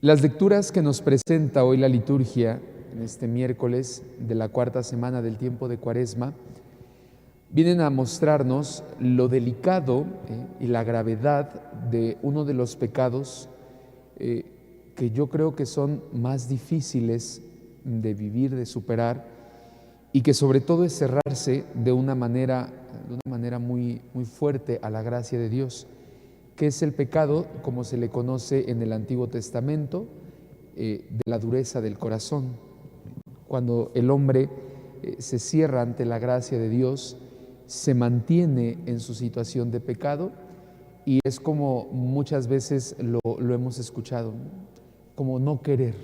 Las lecturas que nos presenta hoy la liturgia en este miércoles de la cuarta semana del tiempo de Cuaresma vienen a mostrarnos lo delicado y la gravedad de uno de los pecados que yo creo que son más difíciles de vivir, de superar, y que sobre todo es cerrarse de una manera muy fuerte a la gracia de Dios, que es el pecado, como se le conoce en el Antiguo Testamento, de la dureza del corazón. Cuando el hombre se cierra ante la gracia de Dios, se mantiene en su situación de pecado, y es como muchas veces lo hemos escuchado, como no querer,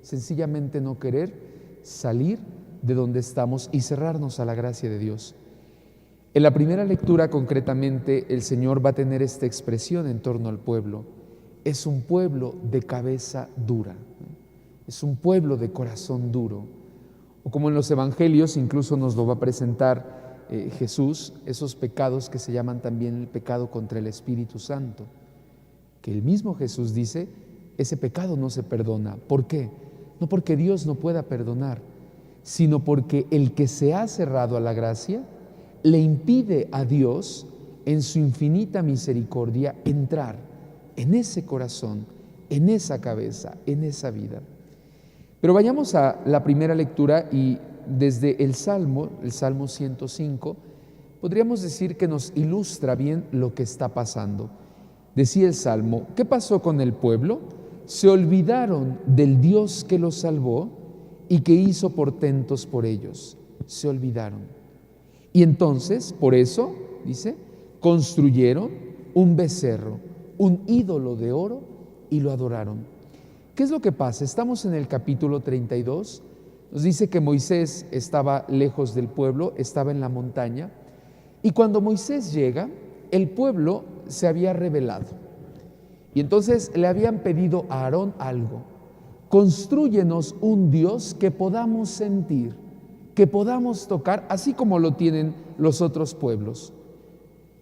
sencillamente no querer salir de donde estamos y cerrarnos a la gracia de Dios. En la primera lectura, concretamente, el Señor va a tener esta expresión en torno al pueblo. Es un pueblo de cabeza dura, es un pueblo de corazón duro. O como en los evangelios incluso nos lo va a presentar Jesús, esos pecados que se llaman también el pecado contra el Espíritu Santo, que el mismo Jesús dice, ese pecado no se perdona. ¿Por qué? No porque Dios no pueda perdonar, sino porque el que se ha cerrado a la gracia le impide a Dios, en su infinita misericordia, entrar en ese corazón, en esa cabeza, en esa vida. Pero vayamos a la primera lectura, y desde el Salmo 105, podríamos decir que nos ilustra bien lo que está pasando. Decía el Salmo, ¿qué pasó con el pueblo? Se olvidaron del Dios que los salvó y que hizo portentos por ellos. Se olvidaron. Y entonces, por eso, dice, construyeron un becerro, un ídolo de oro, y lo adoraron. ¿Qué es lo que pasa? Estamos en el capítulo 32, nos dice que Moisés estaba lejos del pueblo, estaba en la montaña, y cuando Moisés llega, el pueblo se había rebelado. Y entonces le habían pedido a Aarón algo: constrúyenos un Dios que podamos sentir, que podamos tocar, así como lo tienen los otros pueblos.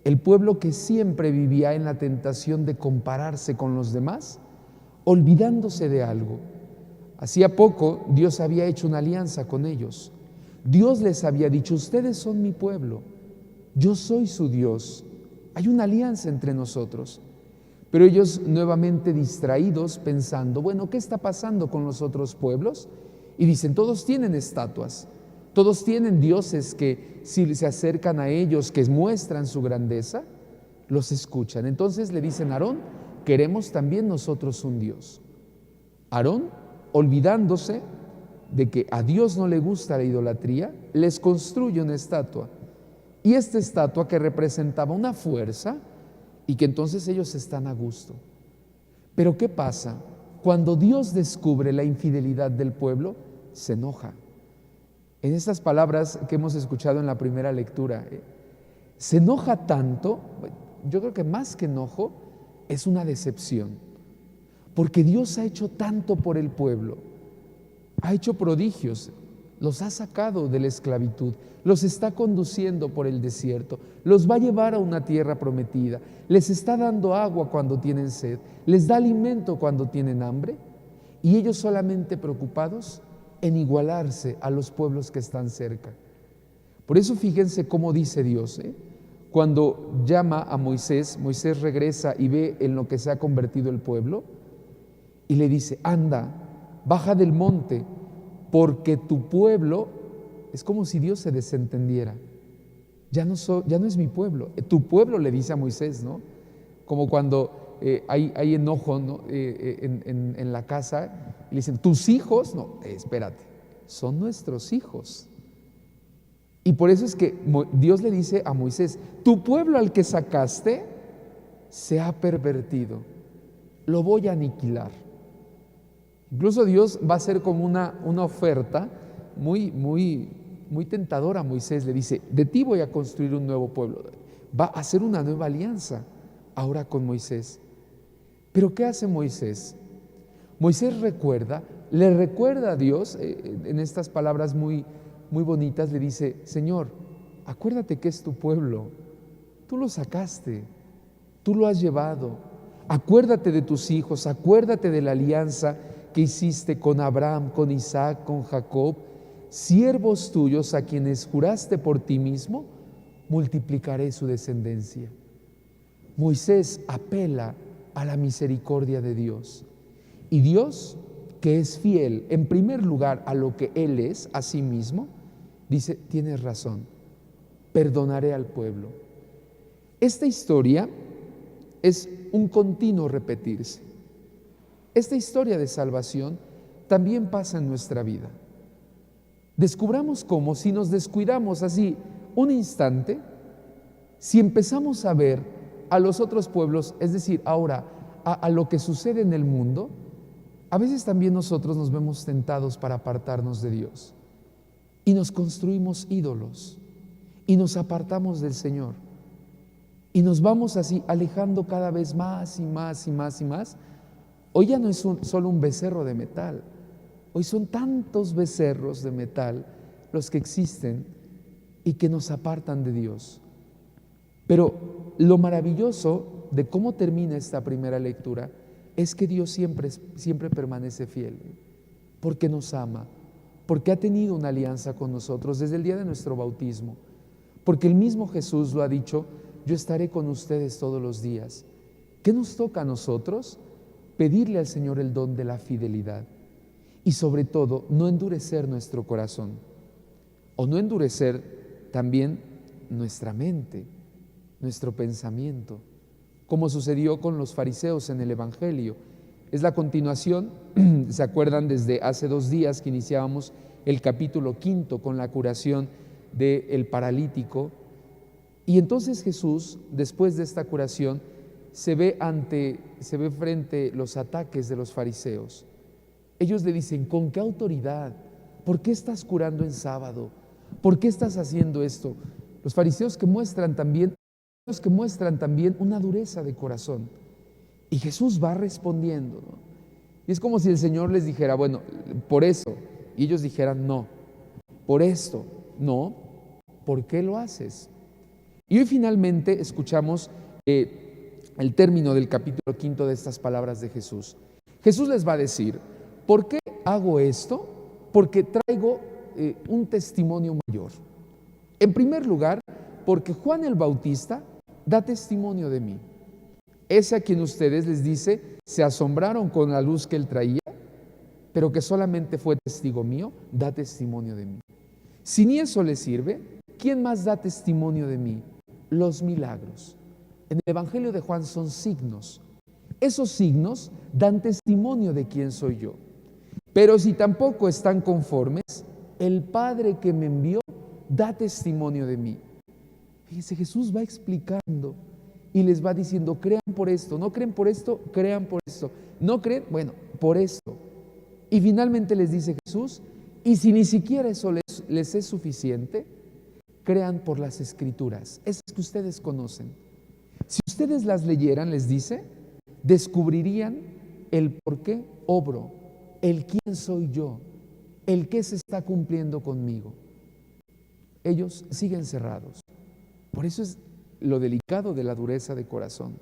El pueblo que siempre vivía en la tentación de compararse con los demás, olvidándose de algo. Hacía poco Dios había hecho una alianza con ellos. Dios les había dicho: ustedes son mi pueblo, yo soy su Dios, hay una alianza entre nosotros. Pero ellos, nuevamente distraídos, pensando, bueno, ¿qué está pasando con los otros pueblos? Y dicen, todos tienen estatuas, todos tienen dioses que, si se acercan a ellos, que muestran su grandeza, los escuchan. Entonces le dicen a Aarón, queremos también nosotros un Dios. Aarón, olvidándose de que a Dios no le gusta la idolatría, les construye una estatua. Y esta estatua, que representaba una fuerza, y que entonces ellos están a gusto. Pero ¿qué pasa? Cuando Dios descubre la infidelidad del pueblo, se enoja. En estas palabras que hemos escuchado en la primera lectura, se enoja tanto, yo creo que más que enojo, es una decepción. Porque Dios ha hecho tanto por el pueblo, ha hecho prodigios, los ha sacado de la esclavitud, los está conduciendo por el desierto, los va a llevar a una tierra prometida, les está dando agua cuando tienen sed, les da alimento cuando tienen hambre, y ellos solamente preocupados en igualarse a los pueblos que están cerca. Por eso fíjense cómo dice Dios, cuando llama a Moisés, Moisés regresa y ve en lo que se ha convertido el pueblo, y le dice, anda, baja del monte, porque tu pueblo, es como si Dios se desentendiera, ya no es mi pueblo, tu pueblo, le dice a Moisés, ¿no? Como cuando hay enojo, ¿no? en la casa, y le dicen, tus hijos, no, espérate, son nuestros hijos. Y por eso es que Dios le dice a Moisés, tu pueblo al que sacaste se ha pervertido, lo voy a aniquilar. Incluso Dios va a hacer como una oferta muy tentadora a Moisés. Le dice, de ti voy a construir un nuevo pueblo. Va a hacer una nueva alianza ahora con Moisés. Pero ¿qué hace Moisés? Moisés le recuerda a Dios, en estas palabras muy bonitas, le dice, Señor, acuérdate que es tu pueblo, tú lo sacaste, tú lo has llevado. Acuérdate de tus hijos, acuérdate de la alianza que hiciste con Abraham, con Isaac, con Jacob, siervos tuyos a quienes juraste por ti mismo, multiplicaré su descendencia. Moisés apela a la misericordia de Dios. Y Dios, que es fiel en primer lugar a lo que Él es, a sí mismo, dice, tienes razón, perdonaré al pueblo. Esta historia es un continuo repetirse. Esta historia de salvación también pasa en nuestra vida. Descubramos cómo, si nos descuidamos así un instante, si empezamos a ver a los otros pueblos, es decir, ahora a lo que sucede en el mundo, a veces también nosotros nos vemos tentados para apartarnos de Dios y nos construimos ídolos y nos apartamos del Señor y nos vamos así alejando cada vez más y más y más y más. Hoy ya no es solo un becerro de metal, hoy son tantos becerros de metal los que existen y que nos apartan de Dios. Pero lo maravilloso de cómo termina esta primera lectura es que Dios siempre permanece fiel, porque nos ama, porque ha tenido una alianza con nosotros desde el día de nuestro bautismo, porque el mismo Jesús lo ha dicho, yo estaré con ustedes todos los días. ¿Qué nos toca a nosotros? Pedirle al Señor el don de la fidelidad y sobre todo no endurecer nuestro corazón o no endurecer también nuestra mente, nuestro pensamiento, como sucedió con los fariseos en el Evangelio. Es la continuación, ¿se acuerdan? Desde hace 2 días que iniciábamos el capítulo 5 con la curación del paralítico. Y entonces Jesús, después de esta curación, se ve frente a los ataques de los fariseos. Ellos le dicen, ¿con qué autoridad? ¿Por qué estás curando en sábado? ¿Por qué estás haciendo esto? Los fariseos que muestran también una dureza de corazón. Y Jesús va respondiendo, ¿no? Y es como si el Señor les dijera, bueno, por eso. Y ellos dijeran, no, por esto, no, ¿por qué lo haces? Y hoy finalmente escuchamos el término del capítulo 5 de estas palabras de Jesús. Jesús les va a decir, ¿por qué hago esto? Porque traigo un testimonio mayor. En primer lugar, porque Juan el Bautista da testimonio de mí. Ese a quien ustedes, les dice, se asombraron con la luz que él traía, pero que solamente fue testigo mío, da testimonio de mí. Si ni eso les sirve, ¿quién más da testimonio de mí? Los milagros. En el Evangelio de Juan son signos. Esos signos dan testimonio de quién soy yo. Pero si tampoco están conformes, el Padre que me envió da testimonio de mí. Fíjense, Jesús va explicando y les va diciendo, crean por esto, no creen por esto, crean por esto. No creen, bueno, por esto. Y finalmente les dice Jesús, y si ni siquiera eso les es suficiente, crean por las Escrituras, esas que ustedes conocen. Si ustedes las leyeran, les dice, descubrirían el por qué obro, el quién soy yo, el qué se está cumpliendo conmigo. Ellos siguen cerrados. Por eso es lo delicado de la dureza de corazón.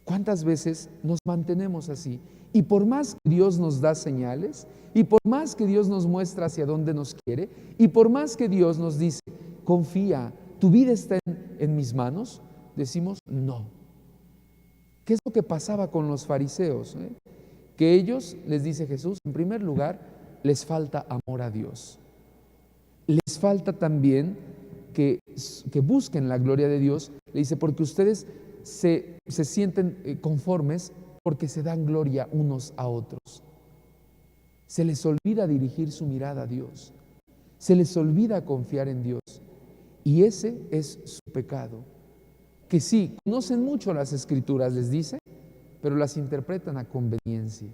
¿Cuántas veces nos mantenemos así? Y por más que Dios nos da señales, y por más que Dios nos muestra hacia dónde nos quiere, y por más que Dios nos dice, confía, tu vida está en mis manos, decimos no. ¿Qué es lo que pasaba con los fariseos? Que ellos, les dice Jesús, en primer lugar, les falta amor a Dios. Les falta también que busquen la gloria de Dios. Le dice, porque ustedes se sienten conformes porque se dan gloria unos a otros. Se les olvida dirigir su mirada a Dios. Se les olvida confiar en Dios. Y ese es su pecado. Que sí, conocen mucho las Escrituras, les dice, pero las interpretan a conveniencia.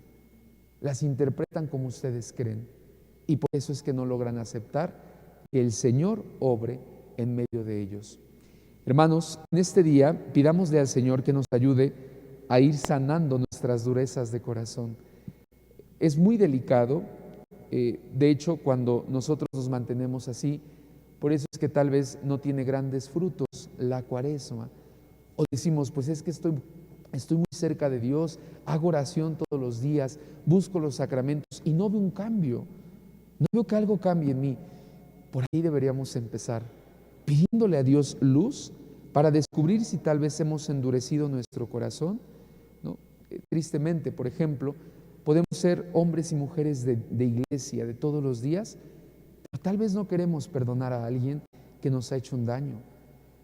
Las interpretan como ustedes creen. Y por eso es que no logran aceptar que el Señor obre en medio de ellos. Hermanos, en este día pidámosle al Señor que nos ayude a ir sanando nuestras durezas de corazón. Es muy delicado, de hecho, cuando nosotros nos mantenemos así, por eso es que tal vez no tiene grandes frutos la Cuaresma. O decimos, pues es que estoy muy cerca de Dios, hago oración todos los días, busco los sacramentos y no veo un cambio, no veo que algo cambie en mí. Por ahí deberíamos empezar, pidiéndole a Dios luz para descubrir si tal vez hemos endurecido nuestro corazón, ¿no? Tristemente, por ejemplo, podemos ser hombres y mujeres de iglesia de todos los días, pero tal vez no queremos perdonar a alguien que nos ha hecho un daño.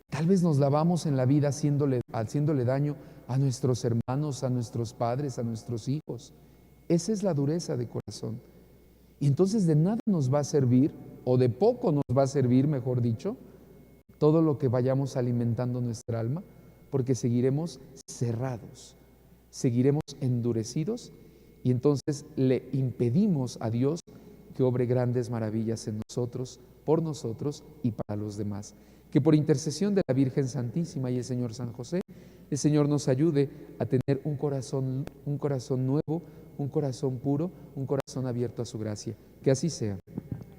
Tal vez nos lavamos en la vida haciéndole daño a nuestros hermanos, a nuestros padres, a nuestros hijos. Esa es la dureza de corazón. Y entonces de nada nos va a servir, o de poco nos va a servir, mejor dicho, todo lo que vayamos alimentando nuestra alma, porque seguiremos cerrados, seguiremos endurecidos, y entonces le impedimos a Dios que obre grandes maravillas en nosotros, por nosotros y para los demás. Que por intercesión de la Virgen Santísima y el Señor San José, el Señor nos ayude a tener un corazón nuevo, un corazón puro, un corazón abierto a su gracia. Que así sea.